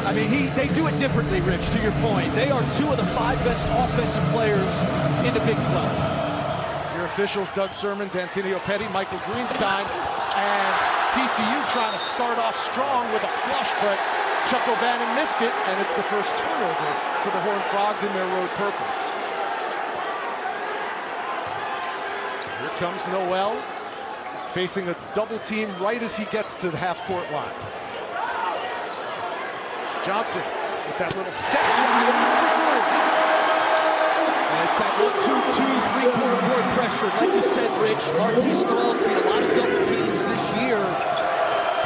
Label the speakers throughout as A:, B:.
A: I mean, they do it differently, Rich, to your point. They are two of the 5 best offensive players in the Big 12.
B: Your officials, Doug Sermons, Antonio Petty, Michael Greenstein, and TCU trying to start off strong with a flush, but Chuck O'Bannon missed it, and it's the first turnover for the Horned Frogs in their road purple. Here comes Noel, facing a double team right as he gets to the half-court line. Johnson with that little set shot.
A: And it's that 1-2-2, 3-quarter court pressure. Like you said, Rich, Marquise Noel seen a lot of double teams this year.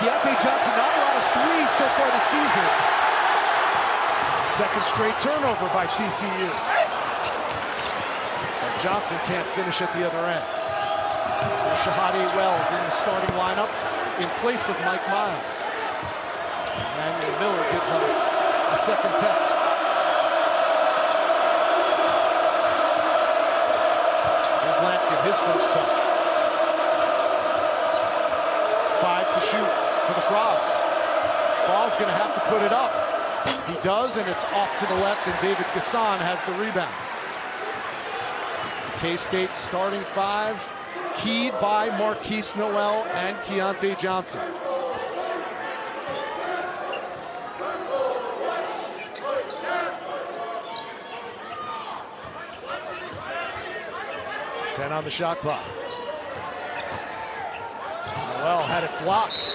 A: Keyontae Johnson, not a lot of threes so far this season.
B: Second straight turnover by TCU. And Johnson can't finish at the other end. There's Shahadi Wells in the starting lineup in place of Mike Miles. Emmanuel Miller gives him a second attempt. Here's Lampkin, his first touch. 5 to shoot for the Frogs. Ball's going to have to put it up. He does, and it's off to the left, and David Gasson has the rebound. K-State starting 5, keyed by Marquise Noel and Keyontae Johnson. On the shot clock. Noel had it blocked.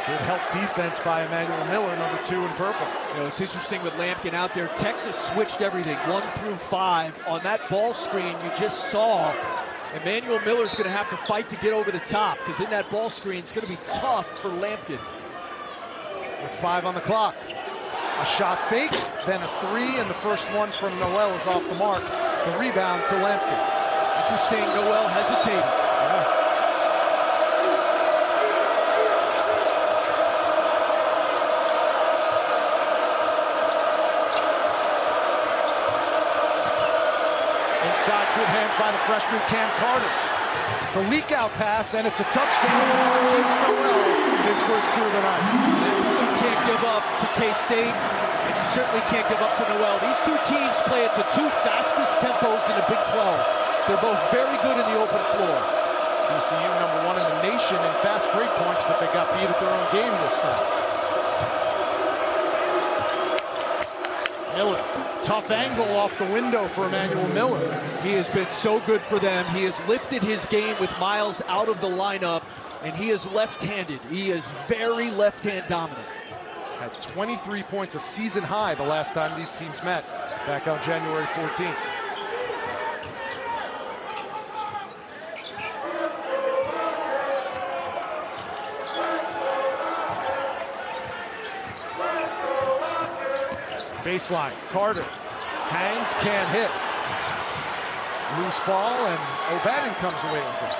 B: Good help defense by Emmanuel Miller, number 2 in purple.
A: You know, it's interesting with Lampkin out there. Texas switched everything 1 through 5. On that ball screen you just saw, Emmanuel Miller's going to have to fight to get over the top, because in that ball screen it's going to be tough for Lampkin.
B: With 5 on the clock. A shot fake, then a 3, and the first one from Noel is off the mark. The rebound to Lampkin.
A: Interesting, Noel hesitating.
B: Yeah. Inside, good hands by the freshman Cam Carter. The leak out pass, and it's a touchdown to Marquise Noel, his first 2 of the night.
A: But you can't give up to K-State, and you certainly can't give up to Noel. These 2 teams play at the 2 fastest tempos in the Big 12. They're both very good in the open floor.
B: TCU number 1 in the nation in fast break points, but they got beat at their own game this time. Miller, tough angle off the window for Emmanuel Miller.
A: He has been so good for them. He has lifted his game with Miles out of the lineup, and he is left-handed. He is very left-hand dominant.
B: Had 23 points, a season high the last time these teams met, back on January 14th. Baseline, Carter hangs, can't hit. Loose ball, and O'Bannon comes away with it.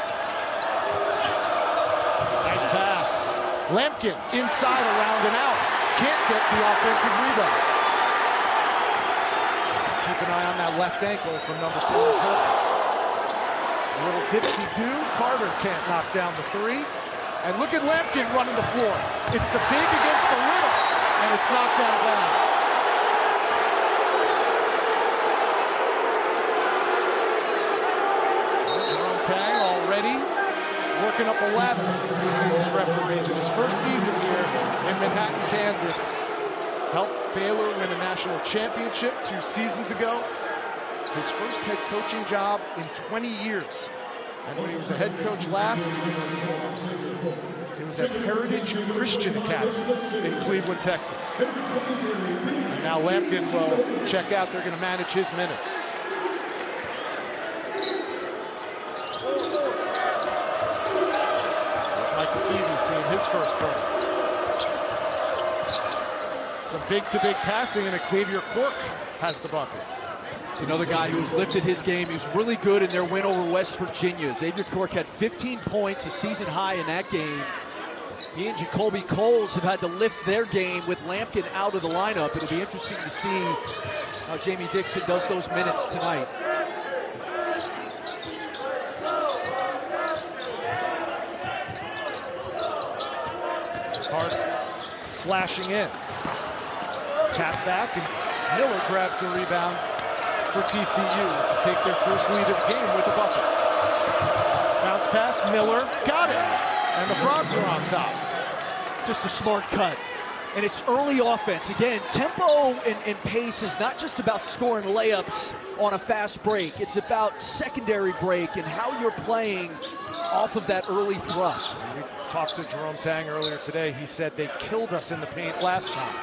B: Nice pass. Lampkin inside, around and out. Can't get the offensive rebound. Keep an eye on that left ankle from number 4. A little dipsy-do. Carter can't knock down the 3. And look at Lampkin running the floor. It's the big against the little, and it's knocked out of bounds. Tang already working up a ladder. These referees in his first season here in Manhattan, Kansas. Helped Baylor win a national championship 2 seasons ago. His first head coaching job in 20 years. And when he was a head coach last, it was at Heritage Christian Academy in Cleveland, Texas. And now Lampkin will check out. They're going to manage his minutes. Seeing his first goal. Some big-to-big passing, and Xavier Cork has the bucket.
A: It's another guy who's lifted his game. He was really good in their win over West Virginia. Xavier Cork had 15 points, a season high in that game. He and Jacoby Coles have had to lift their game with Lampkin out of the lineup. It'll be interesting to see how Jamie Dixon does those minutes tonight.
B: Carter slashing in. Tap back, and Miller grabs the rebound for TCU to take their first lead of the game with a bucket. Bounce pass, Miller got it, and the Frogs are on top.
A: Just a smart cut. And it's early offense. Again, tempo and pace is not just about scoring layups on a fast break. It's about secondary break and how you're playing off of that early thrust.
B: We talked to Jerome Tang earlier today. He said they killed us in the paint last time.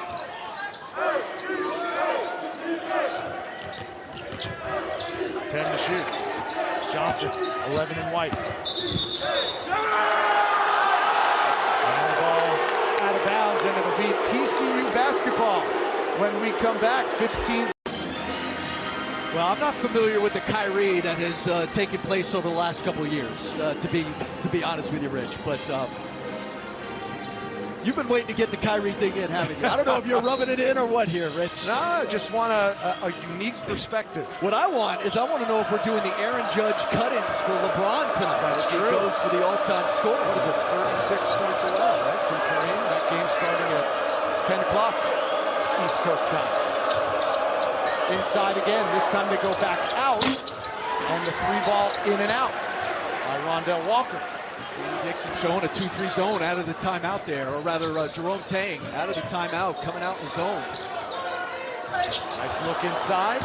B: 10 to shoot. Johnson, 11 in white. And the ball out of bounds, and it'll be TCU basketball when we come back. 15.
A: Well, I'm not familiar with the Kyrie that has taken place over the last couple of years, to be honest with you, Rich. But you've been waiting to get the Kyrie thing in, haven't you? I don't know if you're rubbing it in or what here, Rich.
B: No, I just want a unique perspective.
A: What I want to know if we're doing the Aaron Judge cut-ins for LeBron tonight.
B: That's true.
A: He goes for the all-time score.
B: What is it, 36 points away, right, from Kareem? That game starting at 10 o'clock East Coast time. Inside again, this time they go back out, and the three ball in and out by Rondell Walker.
A: Jamie Dixon showing a 2-3 zone out of the timeout there, or rather Jerome Tang out of the timeout, coming out in the zone.
B: Nice look inside.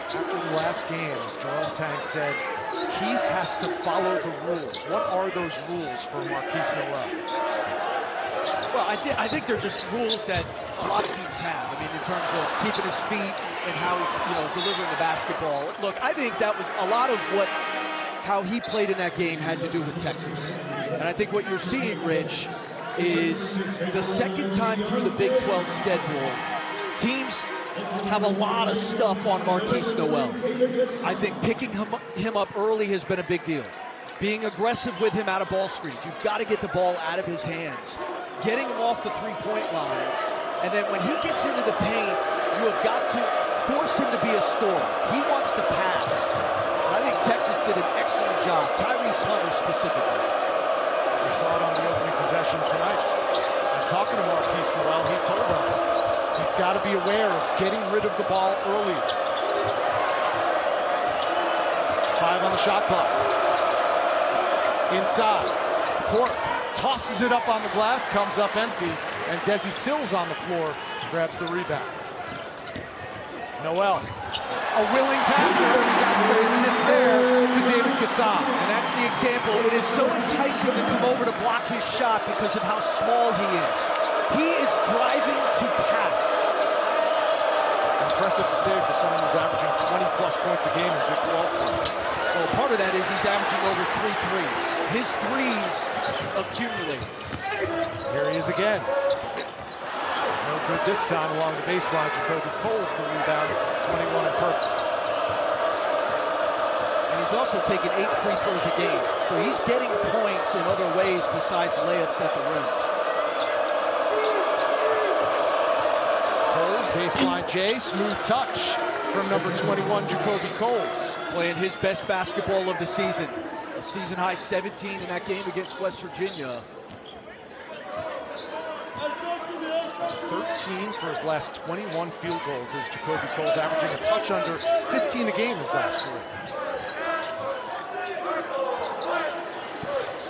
B: After the last game, Jerome Tang said, Keys has to follow the rules. What are those rules for Marquise Noel?
A: Well, I think they're just rules that a lot of teams have. I mean, in terms of keeping his feet and how he's, delivering the basketball. Look, I think that was a lot of how he played in that game had to do with Texas. And I think what you're seeing, Rich, is the second time through the Big 12 schedule, teams have a lot of stuff on Marquise Noel. I think picking him up early has been a big deal. Being aggressive with him out of ball screens. You've got to get the ball out of his hands. Getting him off the three-point line. And then when he gets into the paint, you have got to force him to be a scorer. He wants to pass. And I think Texas did an excellent job. Tyrese Hunter specifically.
B: We saw it on the opening possession tonight. And talking to Marquise Noel, he told us he's got to be aware of getting rid of the ball early. 5 on the shot clock. Inside. Court tosses it up on the glass, comes up empty, and Desi Sills on the floor grabs the rebound. Noel, a willing passer, and he got the assist there to David Gassam.
A: And that's the example. It is so enticing to come over to block his shot because of how small he is. He is driving to pass.
B: Impressive to say for someone who's averaging 20-plus points a game in Big 12 play.
A: Well, part of that is he's averaging over 3 threes. His threes accumulate.
B: Here he is again. No good this time along the baseline. Jacoby Coles the rebound, 21 in purple.
A: And he's also taken 8 free throws a game. So he's getting points in other ways besides layups at the rim.
B: Coles, baseline J, smooth touch from number 21, Jacoby Coles.
A: Playing his best basketball of the season. A season-high 17 in that game against West Virginia.
B: He's 13 for his last 21 field goals as Jacoby Coles, averaging a touch under 15 a game his last 3.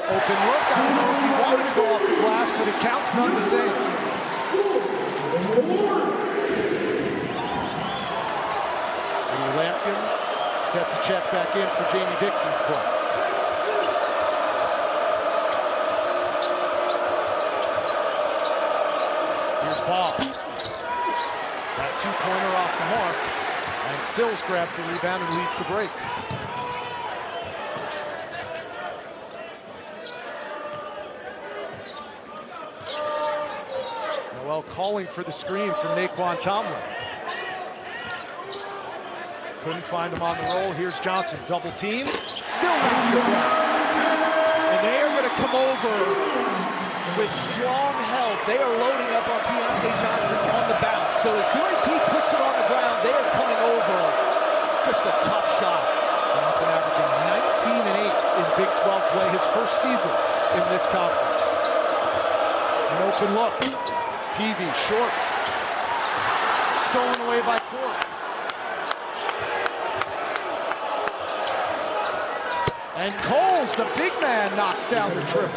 B: Open look. I don't know if he wanted to go off the glass, but it counts none the same. Lampkin set to check back in for Jamie Dixon's play. Here's Ball. That two-pointer off the mark. And Sills grabs the rebound and leads the break. Noel calling for the screen from Naquan Tomlin. Couldn't find him on the roll. Here's Johnson, double team. Still knocks it down.
A: And they are going to come over with strong help. They are loading up on Keontae Johnson on the bounce. So as soon as he puts it on the ground, they are coming over. Just a tough shot.
B: Johnson averaging in Big 12 play, his first season in this conference. An open look. Peavy, short. Stolen away by Cork. And Coles, the big man, knocks down the triple.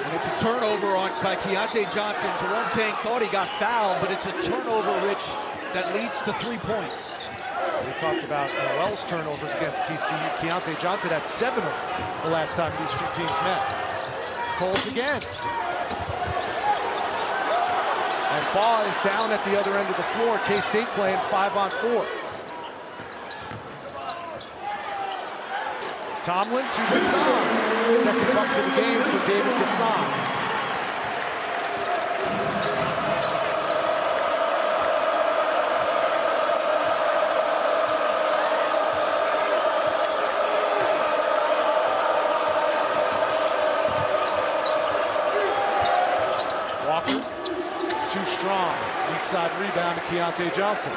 A: And it's a turnover by Keontae Johnson. Jerome Tang thought he got fouled, but it's a turnover, Rich, that leads to 3 points.
B: We talked about Noel's turnovers against TCU. Keontae Johnson had 7 of them the last time these two teams met. Coles again. And Baugh is down at the other end of the floor. K-State playing 5-on-4. Tomlin to Gasson. Second bucket of the game for David Gasson. Walker, too strong. Weak side rebound to Keontae Johnson.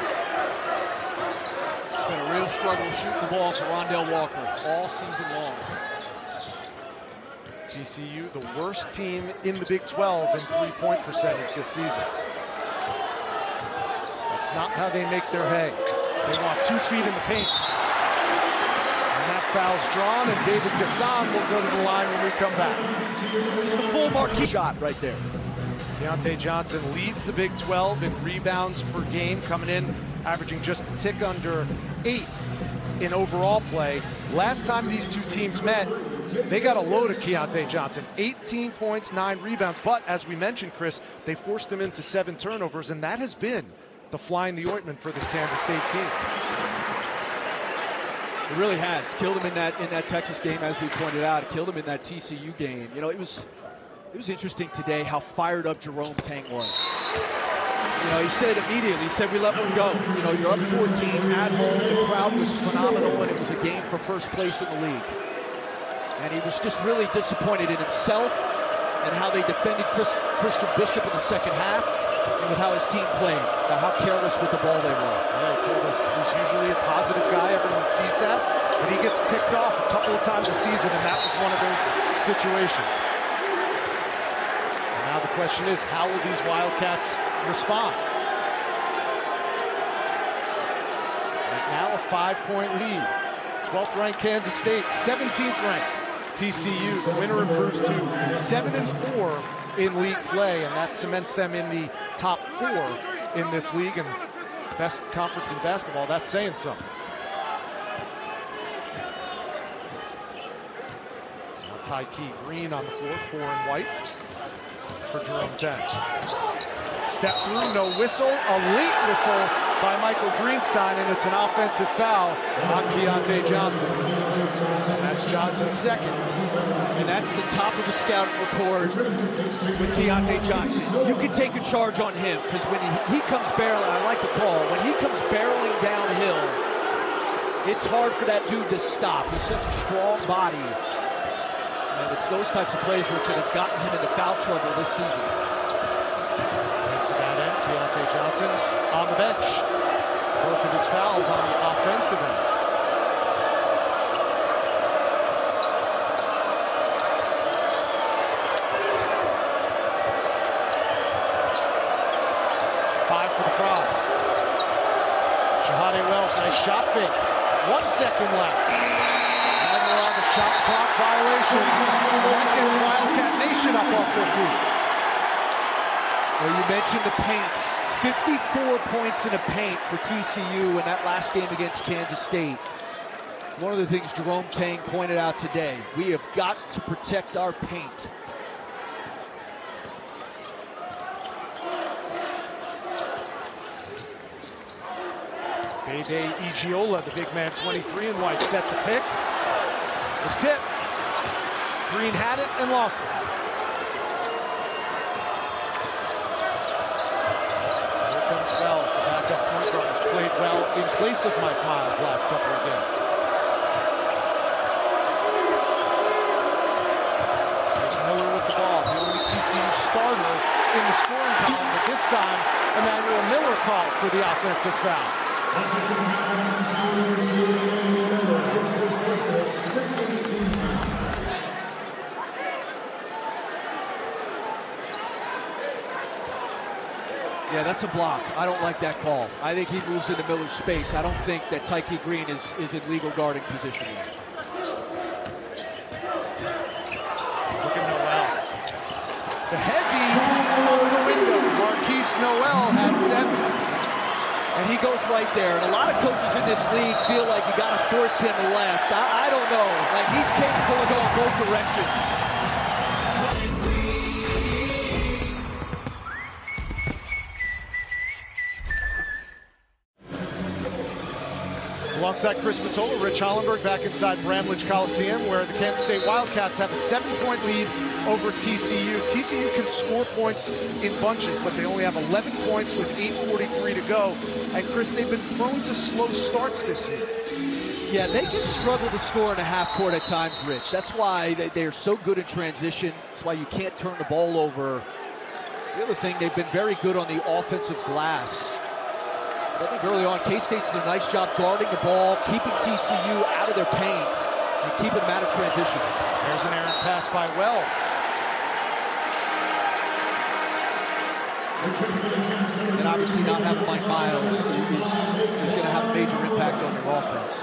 A: It's been a real struggle shooting the ball for Rondell Walker all season long.
B: TCU, the worst team in the Big 12 in three-point percentage this season. That's not how they make their hay. They want 2 feet in the paint. And that foul's drawn, and David Gasson will go to the line when we come back.
A: It's the full marquee shot right there.
B: Keontae Johnson leads the Big 12 in rebounds per game, coming in averaging just a tick under 8 in overall play. Last time these two teams met, they got a load of Keontae Johnson. 18 points, 9 rebounds. But as we mentioned, Chris, they forced him into 7 turnovers, and that has been the fly in the ointment for this Kansas State team.
A: It really has. Killed him in that Texas game, as we pointed out. It killed him in that TCU game. You know, it was interesting today how fired up Jerome Tang was. You know, he said immediately, he said, we let them go. You know, you're up 14 at home. The crowd was phenomenal, and it was a game for first place in the league. And he was just really disappointed in himself and how they defended Christian Bishop in the second half and with how his team played, how careless with the ball they were.
B: Yeah, he told us he's usually a positive guy. Everyone sees that. But he gets ticked off a couple of times a season, and that was one of those situations. And now the question is, how will these Wildcats respond? Right now a 5-point lead. 12th ranked Kansas State, 17th ranked TCU. The winner improves to 7-4 in league play, and that cements them in the top 4 in this league, and best conference in basketball. That's saying something. Now Tyke Green on the floor, 4 in white for Jerome Tang. Step through, no whistle, a late whistle by Michael Greenstein, and it's an offensive foul on Keontae Johnson. That's Johnson's second.
A: And that's the top of the scouting report with Keontae Johnson. You can take a charge on him, because when he comes barreling, I like the call, when he comes barreling downhill, it's hard for that dude to stop. He's such a strong body. And it's those types of plays, Richard, that have gotten him into foul trouble this season.
B: To that end, Keontae Johnson on the bench. Both of his fouls on the offensive end. Five for the Frogs. Shahade Wells, nice shot fake. 1 second left. And we'll have a shot clock violation. That gets Wildcat Nation up off their feet.
A: Well, you mentioned the paint. 54 points in the paint for TCU in that last game against Kansas State. One of the things Jerome Tang pointed out today, we have got to protect our paint.
B: Bebe Igiola, the big man, 23 in white, set the pick. The tip. Green had it and lost it. Here comes Wells, the backup point guard, who's played well in place of Mike Miles last couple of games. There's Miller with the ball, the only TCU starter in the scoring column, but this time Emmanuel Miller called for the offensive foul.
A: Yeah, that's a block. I don't like that call. I think he moves into Miller's space. I don't think that Tyke Green is in legal guarding position yet.
B: Look at Noel. The Hezzy over the window. Marquise Noel has 7.
A: And he goes right there. And a lot of coaches in this league feel like you got to force him left. I don't know. Like, he's capable of going both directions.
B: Alongside Chris Matola, Rich Hollenberg back inside Bramlage Coliseum, where the Kansas State Wildcats have a 7-point lead over TCU. TCU can score points in bunches, but they only have 11 points with 8:43 to go. And Chris, they've been prone to slow starts this year.
A: Yeah, they can struggle to score in a half court at times, Rich. That's why they're so good in transition. That's why you can't turn the ball over. The other thing, they've been very good on the offensive glass. I think early on, K-State's done a nice job guarding the ball, keeping TCU out of their paint, and keeping them out of transition.
B: There's an errant pass by Wells.
A: And obviously not having Mike Miles is going to have a major impact on their offense.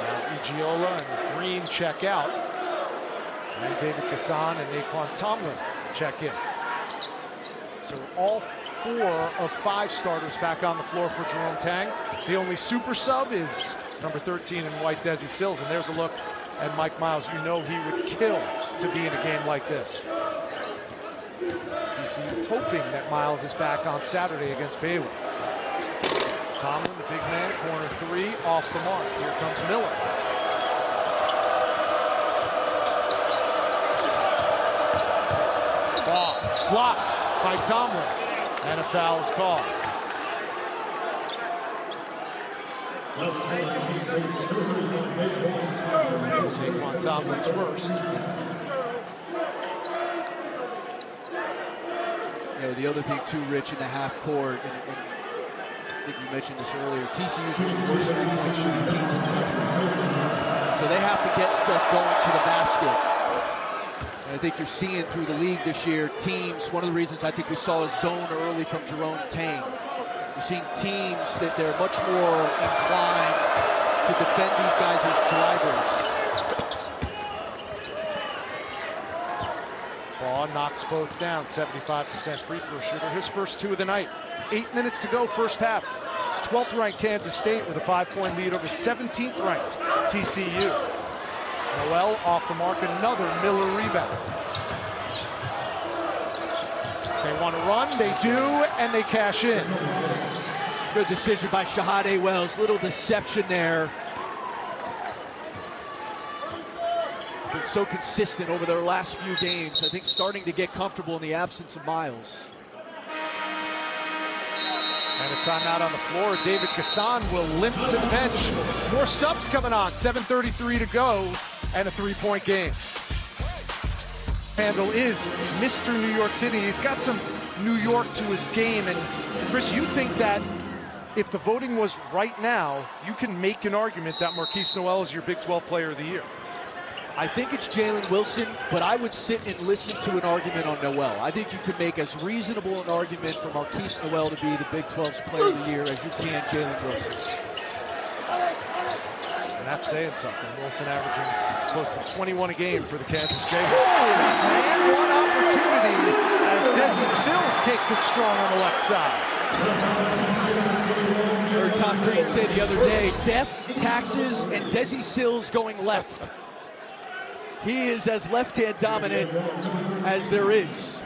B: Now Igiola and Green check out. And David Kassan and Naquan Tomlin check in. So all 4 of 5 starters back on the floor for Jerome Tang. The only super sub is number 13 in white, Desi Sills. And there's a look at Mike Miles. You know he would kill to be in a game like this. TCU hoping that Miles is back on Saturday against Baylor. Tomlin, the big man, corner 3, off the mark. Here comes Miller. Ball blocked by Tomlin. And a foul is called. Naquan Tomlin's first.
A: You know, the other thing too, Rich, in the half court, and I think you mentioned this earlier, TCU's one of the worst two-point shooting teams in the country. So they have to get stuff going to the basket. And I think you're seeing through the league this year, teams, one of the reasons I think we saw a zone early from Jerome Tang. You're seeing teams that they're much more inclined to defend these guys as drivers.
B: Ball knocks both down, 75% free throw shooter. His first 2 of the night. 8 minutes to go, first half. 12th ranked Kansas State with a 5-point lead over 17th ranked TCU. Noel off the mark, another Miller rebound. They want to run, they do, and they cash in.
A: Good decision by Shahade Wells. Little deception there. Been so consistent over their last few games. I think starting to get comfortable in the absence of Miles.
B: And a timeout on the floor. David Kassan will limp to the bench. More subs coming on. 7:33 to go. And a 3-point game. Handle is Mr. New York City. He's got some New York to his game. And Chris, you think that if the voting was right now, you can make an argument that Marquise Noel is your Big 12 Player of the Year?
A: I think it's Jalen Wilson, but I would sit and listen to an argument on Noel. I think you could make as reasonable an argument for Marquise Noel to be the Big 12's Player of the Year as you can Jalen Wilson.
B: And that's saying something. Wilson averaging close to 21 a game for the Kansas Jayhawks. And one opportunity as Desi Sills takes it strong on the left side.
A: Heard Tom Green say the other day, death, taxes, and Desi Sills going left. He is as left-hand dominant as there is.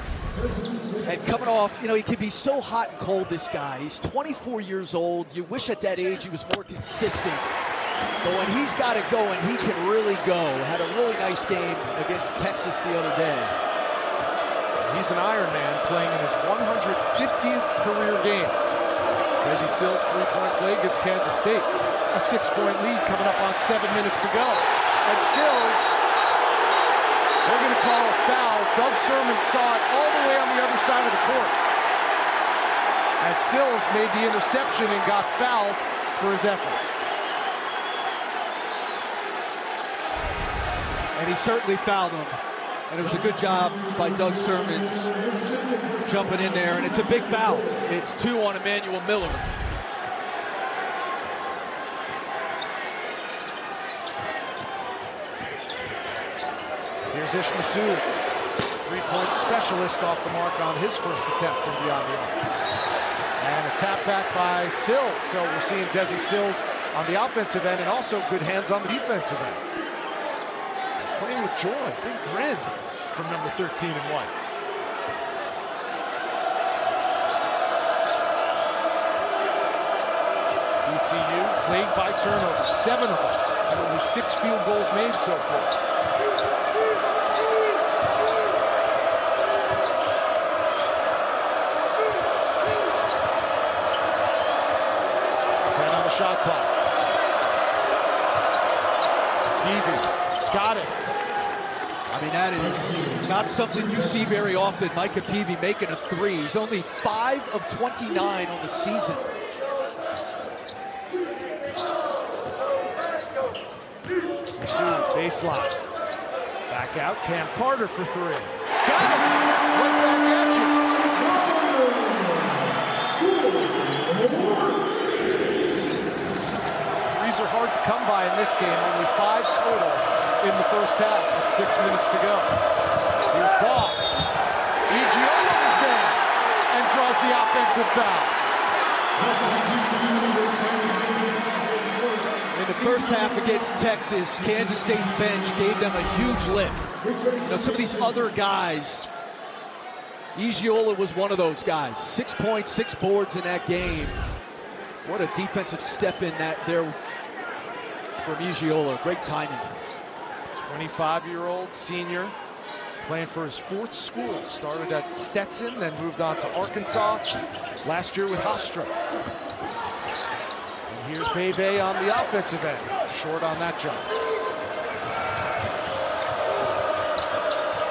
A: And coming off, you know, he can be so hot and cold, this guy. He's 24 years old. You wish at that age he was more consistent. But when he's got to go, and he can really go. Had a really nice game against Texas the other day.
B: He's an Iron Man playing in his 150th career game. Desi Sills' 3-point play against Kansas State. A 6-point lead coming up on 7 minutes to go. And Sills, they're going to call a foul. Doug Sermon saw it all the way on the other side of the court. as Sills made the interception and got fouled for his efforts.
A: And he certainly fouled him. And it was a good job by Doug Sermons jumping in there. And it's a big foul. It's 2 on Emmanuel Miller.
B: Here's Ish Massoud, three-point specialist, off the mark on his first attempt from beyond the arc. And a tap back by Sills. So we're seeing Desi Sills on the offensive end and also good hands on the defensive end. He's playing with joy, big grin from number 13 and 1. TCU plagued by turnovers, 7 of them, and only 6 field goals made so far. Shot clock. Peavy got it.
A: I mean, that is not something you see very often. Micah Peavy making a 3. He's only 5 of 29 on the season.
B: Massoud, baseline. Back out, Cam Carter for 3. Got it! Right back at you. Are hard to come by in this game. Only 5 total in the first half with 6 minutes to go. Here's Ball. Ijiola is there and draws the offensive foul.
A: In the first half against Texas, Kansas State's bench gave them a huge lift. You know, some of these other guys, Ijiola was one of those guys. 6 points, 6 boards in that game. What a defensive step in that there from Ijiola. Great timing.
B: 25-year-old senior playing for his 4th school. Started at Stetson, then moved on to Arkansas. Last year with Hofstra. And here's Bebe on the offensive end. Short on that jump.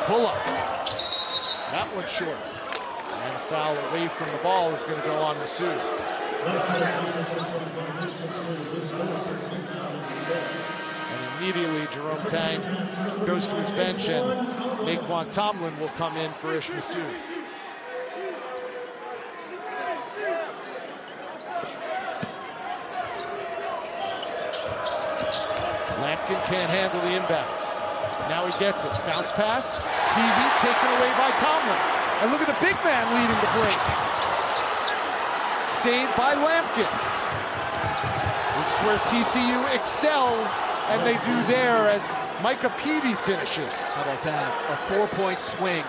B: Pull up. That one's short. And a foul away from the ball is going to go on Massoud. And immediately Jerome Tang goes to his bench and Naquan Tomlin will come in for Ish Massoud. Lampkin can't handle the inbounds. Now he gets it. Bounce pass. Peavy taken away by Tomlin. And look at the big man leading the break. Saved by Lampkin. This is where TCU excels, and they do there as Micah Peavy finishes.
A: How about that? A 4-point swing,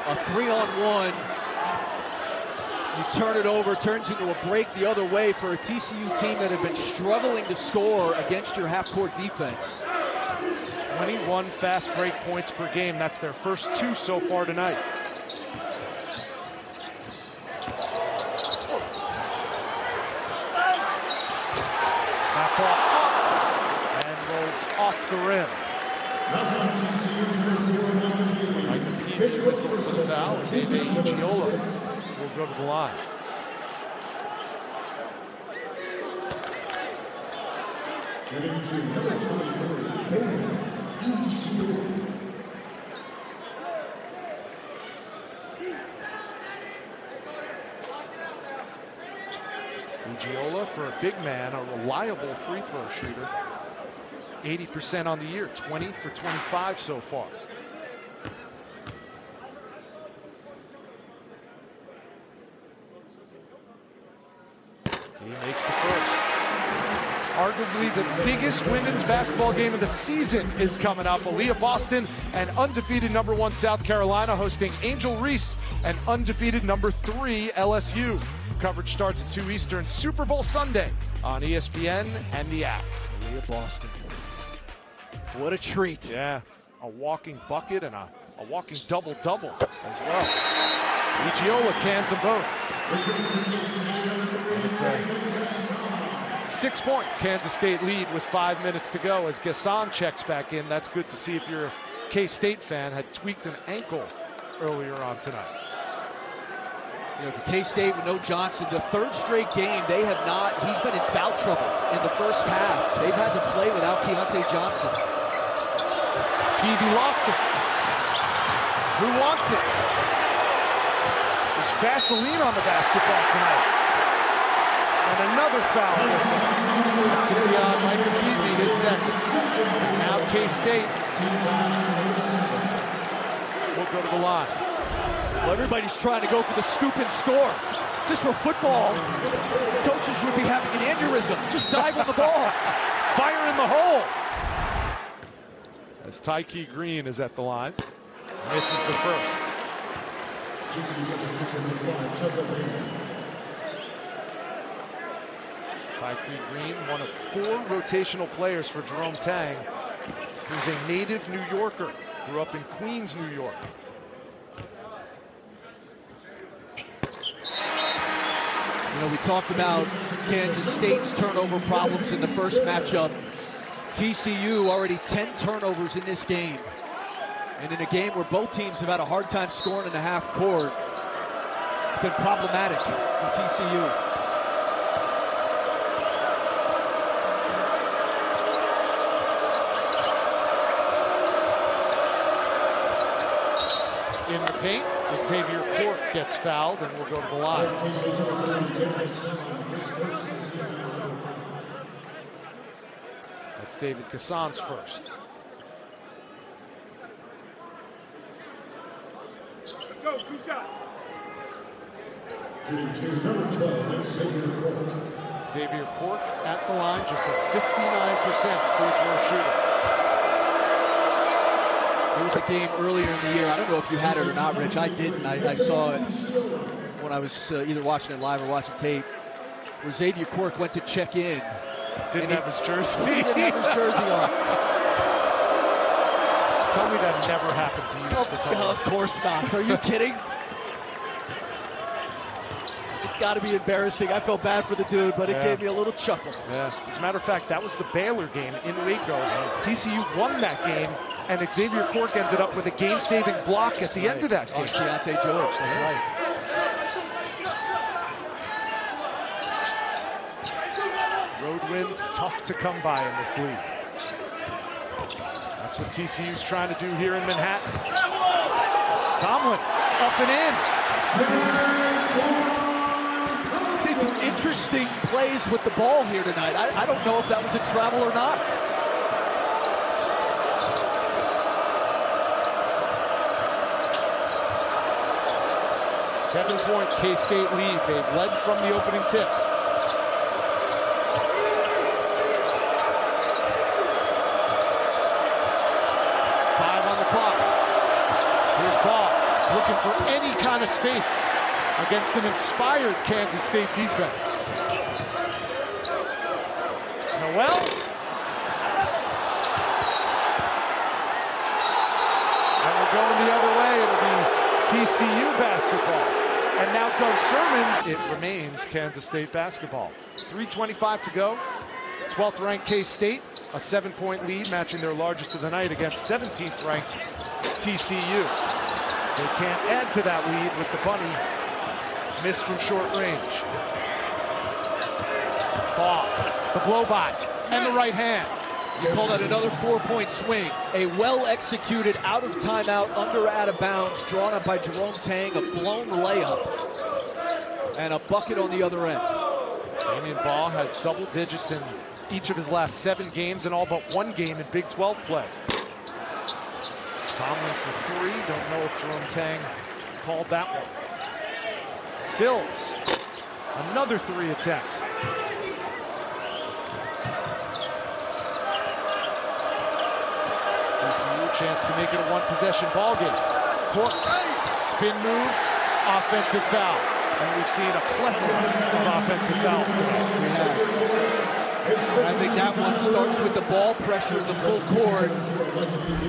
A: a 3-on-1. You turn it over, turns into a break the other way for a TCU team that have been struggling to score against your half-court defense.
B: 21 fast break points per game. That's their first 2 so far tonight. That ball up and rolls off the rim. Micah Peavy whistles for the foul, and Bebe Ijiola will go to the line. Ijiola, for a big man, a reliable free throw shooter. 80% on the year, 20 for 25 so far. He makes the first. Arguably the biggest women's basketball game of the season is coming up. Aaliyah Boston and undefeated #1 South Carolina hosting Angel Reese and undefeated #3 LSU. Coverage starts at 2 Eastern, Super Bowl Sunday on ESPN and the app.
A: Aaliyah Boston. What a treat.
B: Yeah, a walking bucket and a walking double-double as well. Ijiola cans them both. It's a 6-point Kansas State lead with 5 minutes to go as Gasson checks back in. That's good to see if you're a K-State fan. Had tweaked an ankle earlier on tonight.
A: You know, for K-State with no Johnson, the third straight game, they have not, he's been in foul trouble in the first half. They've had to play without Keontae Johnson.
B: Peavy lost it. Who wants it? There's Vaseline on the basketball tonight. And another foul. It's going to be on Micah Peavy, his second. And now K-State will go to the line.
A: Well, everybody's trying to go for the scoop and score. This were football. Coaches would be having an aneurysm. Just dive on the ball.
B: Fire in the hole. As Tyke Green is at the line. Misses the first. Tyke Green, one of 4 rotational players for Jerome Tang, who's a native New Yorker, grew up in Queens, New York.
A: You know, we talked about Kansas State's turnover problems in the first matchup. TCU already 10 turnovers in this game. And in a game where both teams have had a hard time scoring in the half court, it's been problematic for TCU.
B: In the paint, Xavier Cork gets fouled and will go to the line. That's David Cassan's first.
C: Let's go, 2 shots.
B: Xavier Cork at the line, just a 59% free throw shooter.
A: There was a game earlier in the year, I don't know if you had it or not, Rich, I didn't. I saw it when I was either watching it live or watching tape, where Xavier Cork went to check in.
B: Didn't have his jersey.
A: He didn't have his jersey on.
B: Tell me that never happened to you, Spatola.
A: Of course not. Are you kidding? It's got to be embarrassing. I felt bad for the dude, but it gave me a little chuckle.
B: Yeah. As a matter of fact, that was the Baylor game in Waco. TCU won that game, and Xavier Cork ended up with a game-saving block at the end of that game.
A: Keontae George, that's right.
B: Road wins, tough to come by in this league. That's what TCU's trying to do here in Manhattan. Tomlin, up and in.
A: See some interesting plays with the ball here tonight. I don't know if that was a travel or not.
B: Seven-point K-State lead. They've led from the opening tip. Looking for any kind of space against an inspired Kansas State defense. Noel. And we're going the other way. It'll be TCU basketball. And now Doug Sermons. It remains Kansas State basketball. 3:25 to go. 12th ranked K-State, a 7-point lead, matching their largest of the night against 17th ranked TCU. They can't add to that lead with the bunny. Missed from short range. Ball, the blow by, and the right hand.
A: You call that another 4-point swing. A well-executed out of timeout, under out of bounds, drawn up by Jerome Tang, a blown layup, and a bucket on the other end.
B: Damian Ball has double digits in each of his last 7 games and all but 1 game in Big 12 play. Tomlin for 3. Don't know if Jerome Tang called that one. Sills, another 3 attempt. TCU chance to make it a 1-possession ball game. Cork, spin move, offensive foul. And we've seen a plethora of offensive fouls tonight.
A: I think that one starts with the ball pressure in the full court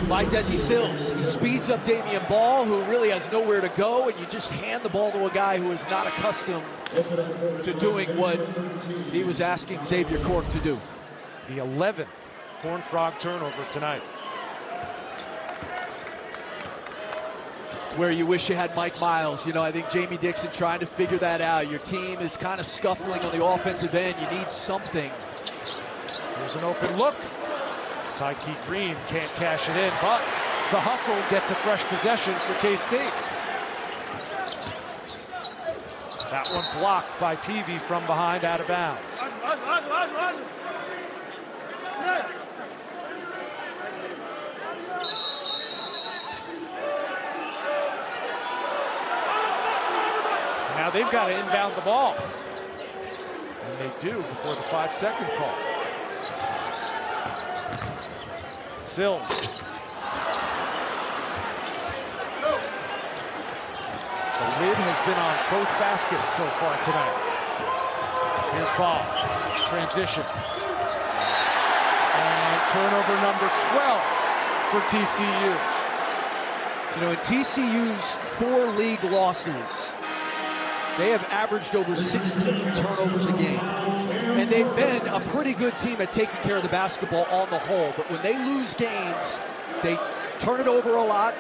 A: by Desi Sills. He speeds up Damian Ball, who really has nowhere to go, and you just hand the ball to a guy who is not accustomed to doing what he was asking Xavier Cork to do.
B: The 11th Horned Frog turnover tonight.
A: where you wish you had Mike Miles. You know, I think Jamie Dixon trying to figure that out. Your team is kind of scuffling on the offensive end. You need something.
B: Here's an open look. Tykeet Green can't cash it in, but the hustle gets a fresh possession for K-State. That one blocked by Peavy from behind, out of bounds.
C: Run.
B: Now they've got to inbound the ball. And they do before the 5-second call. Sills. The lid has been on both baskets so far tonight. Here's ball. Transition. And turnover number 12 for TCU.
A: You know, in TCU's 4 league losses, they have averaged over 16 turnovers a game. And they've been a pretty good team at taking care of the basketball on the whole. But when they lose games, they turn it over a lot,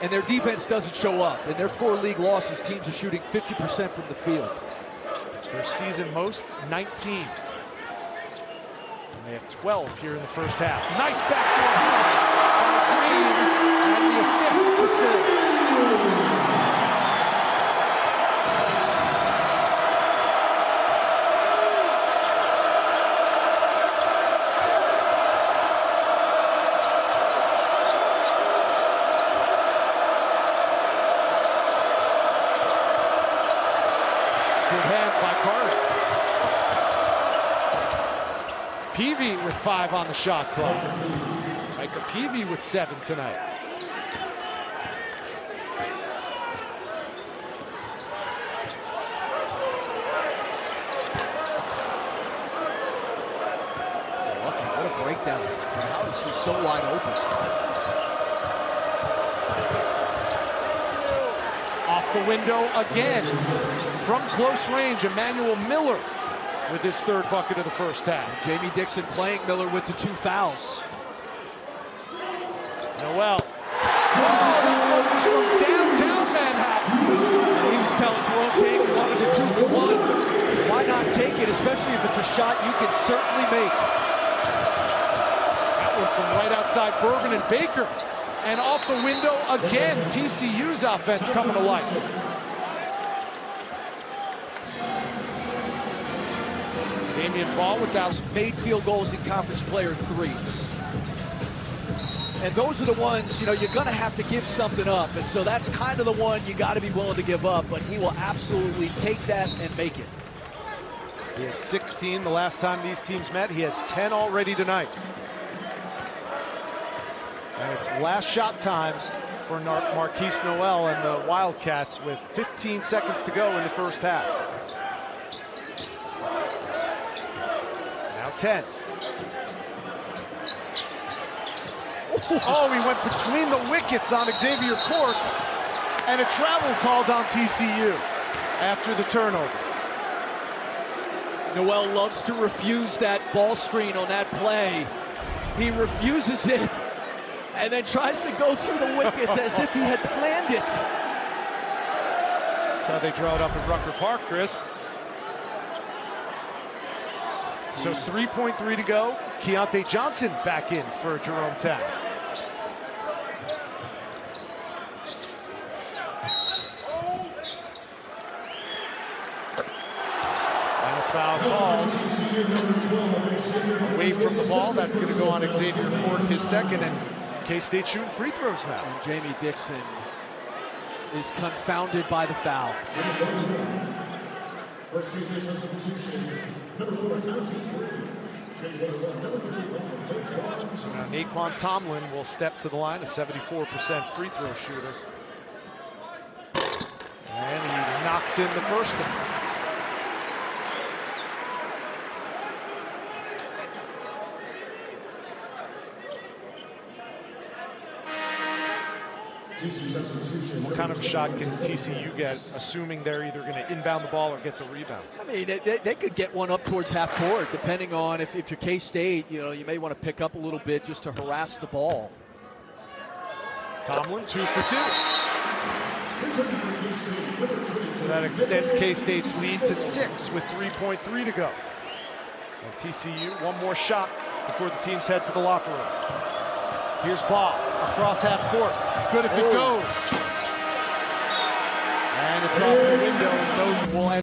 A: and their defense doesn't show up. In their 4 league losses, teams are shooting 50% from the field.
B: Their season most, 19. And they have 12 here in the first half. Nice backdoor by Green, and the assist to Sills. Peavy with 5 on the shot clock. Micah Peavy with 7 tonight.
A: Lucky, what a breakdown. How is he so wide open?
B: Off the window again. From close range, Emmanuel Miller with his 3rd bucket of the first half.
A: Jamie Dixon playing Miller with the 2 fouls.
B: Noel. Oh, from downtown Manhattan.
A: And he was telling Jerome King he wanted a 2 for 1. Why not take it, especially if it's a shot you can certainly make.
B: That one from right outside Bergen and Baker. And off the window again, TCU's offense coming to life. Damian Ball with those
A: made field goals in conference player 3s. And those are the ones, you know, you're going to have to give something up. And so that's kind of the one you got to be willing to give up. But he will absolutely take that and make it.
B: He had 16 the last time these teams met. He has 10 already tonight. And it's last shot time for Marquise Noel and the Wildcats with 15 seconds to go in the first half. 10. Oh, he went between the wickets on Xavier Cork, and a travel called on TCU after the turnover.
A: Noel loves to refuse that ball screen on that play. He refuses it and then tries to go through the wickets as if he had planned it.
B: That's how they draw it up at Rucker Park, Chris. So 3.3 to go. Keontae Johnson back in for Jerome Tang. And a foul called. Away from the ball. That's going to go on Xavier Cork, his 2nd, and K-State shooting free throws now.
A: And Jamie Dixon is confounded by the foul.
D: First K-State substitution, number 4, Tykeet Green.
B: So now Naquan Tomlin will step to the line, a 74% free throw shooter. And he knocks in the first one. What kind of shot can TCU get, assuming they're either going to inbound the ball or get the rebound?
A: I mean, they could get one up towards half court, depending on if you're K-State, you know, you may want to pick up a little bit just to harass the ball.
B: Tomlin, 2 for 2. So that extends K-State's lead to 6 with 3.3 to go. And TCU, one more shot before the teams head to the locker room. Here's Ball across half court. Good if it goes. And it's off the window. No, will end.